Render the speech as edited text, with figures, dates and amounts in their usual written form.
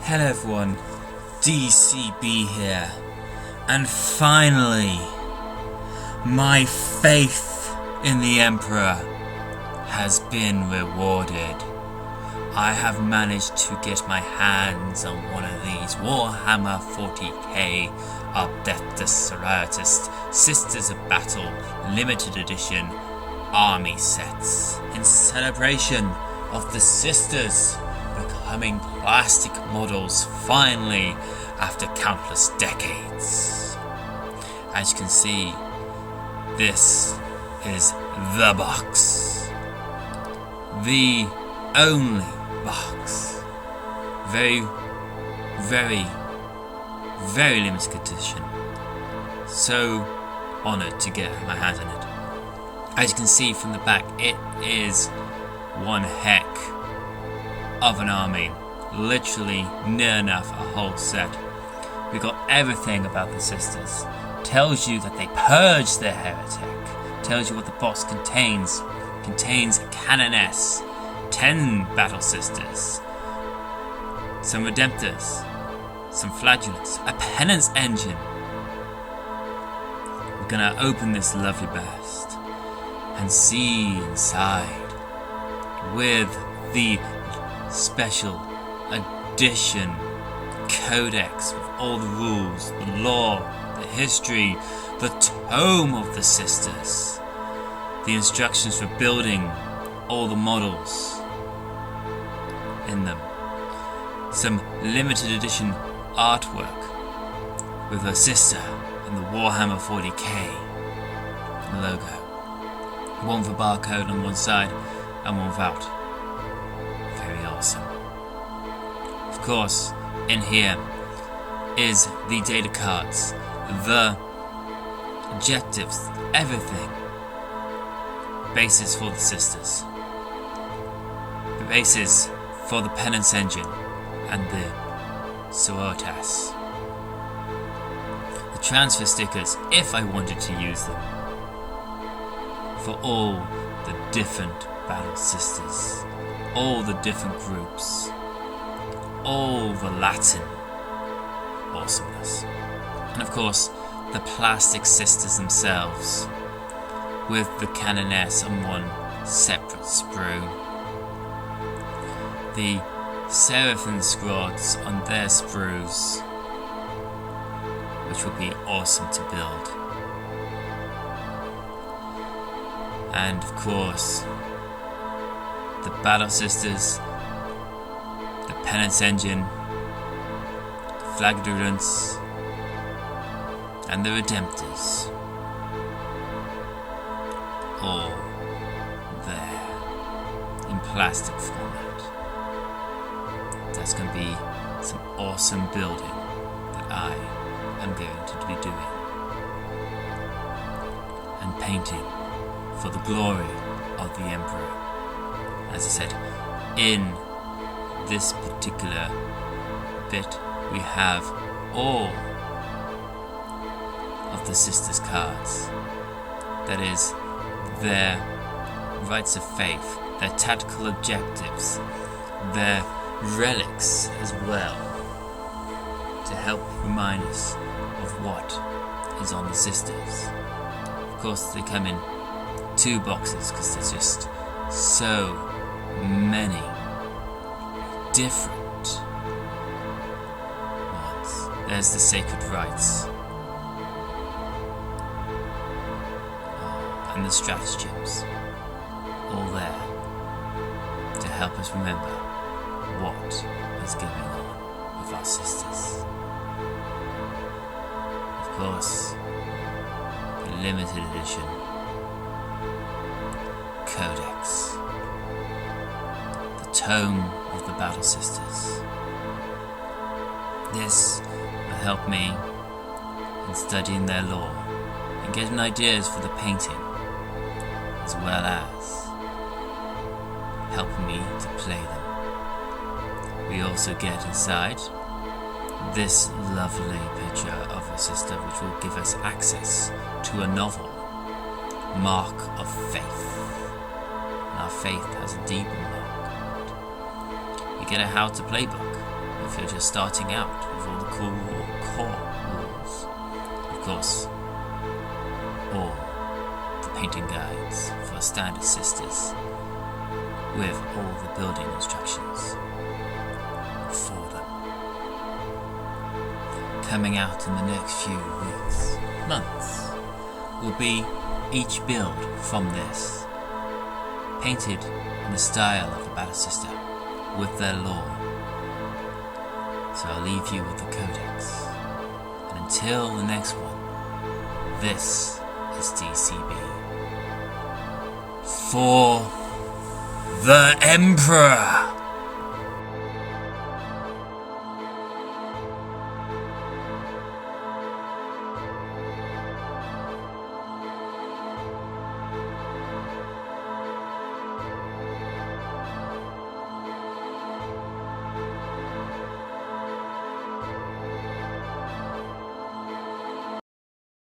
Hello everyone, DCB here, and finally, my faith in the Emperor has been rewarded. I have managed to get my hands on one of these Warhammer 40k Adepta Sororitas Sisters of Battle limited edition army sets in celebration of the sisters becoming plastic models finally after countless decades. As you can see, this is the box. The only box. Very limited edition. So honoured to get my hands on it. As you can see from the back, it is one heck of an army. Literally near enough a whole set. We got everything about the sisters. Tells you that they purged their heretic. Tells you what the box contains. Contains a canoness, 10 battle sisters, some redemptors, some flagellants, a penance engine. We're gonna open this lovely burst and see inside with the special edition codex with all the rules, the lore, the history, the tome of the sisters, the instructions for building all the models in them, some limited edition artwork with her sister and the Warhammer 40k logo, one for barcode on one side and one without. Very awesome. Of course, in here is the data cards, the objectives, everything. Bases for the sisters, the bases for the penance engine and the Sororitas, the transfer stickers if I wanted to use them, for all the different battle sisters, all the different groups, all the Latin awesomeness, and of course the plastic sisters themselves, with the canoness on one separate sprue, the seraphim squads on their sprues, which would be awesome to build, and of course the battle sisters, the penance engine, the flagellants, and the redemptors. All there in plastic format. That's going to be some awesome building that I am going to be doing and painting for the glory of the Emperor. As I said, in this particular bit we have all of the sisters' cards. That is, their rites of faith, their tactical objectives, their relics as well, to help remind us of what is on the sisters. Of course, they come in 2 boxes because there's just so many different ones. There's the sacred rites, and the stratagems, all there to help us remember what is going on with our sisters. Of course, the limited edition codex, the tome of the battle sisters. This will help me in studying their lore and getting ideas for the painting, as well as helping me to play them. We also get inside this lovely picture of a sister, which will give us access to a novel, Mark of Faith. And our faith has a deep mark. You get a how to play book if you're just starting out with all the cool core rules. Of course, all the painting guides for standard sisters with all the building instructions for them. Coming out in the next few weeks, months, will be each build from this, painted in the style of the Battle Sister, with their lore. So I'll leave you with the Codex. And until the next one, this is DCB. For the Emperor!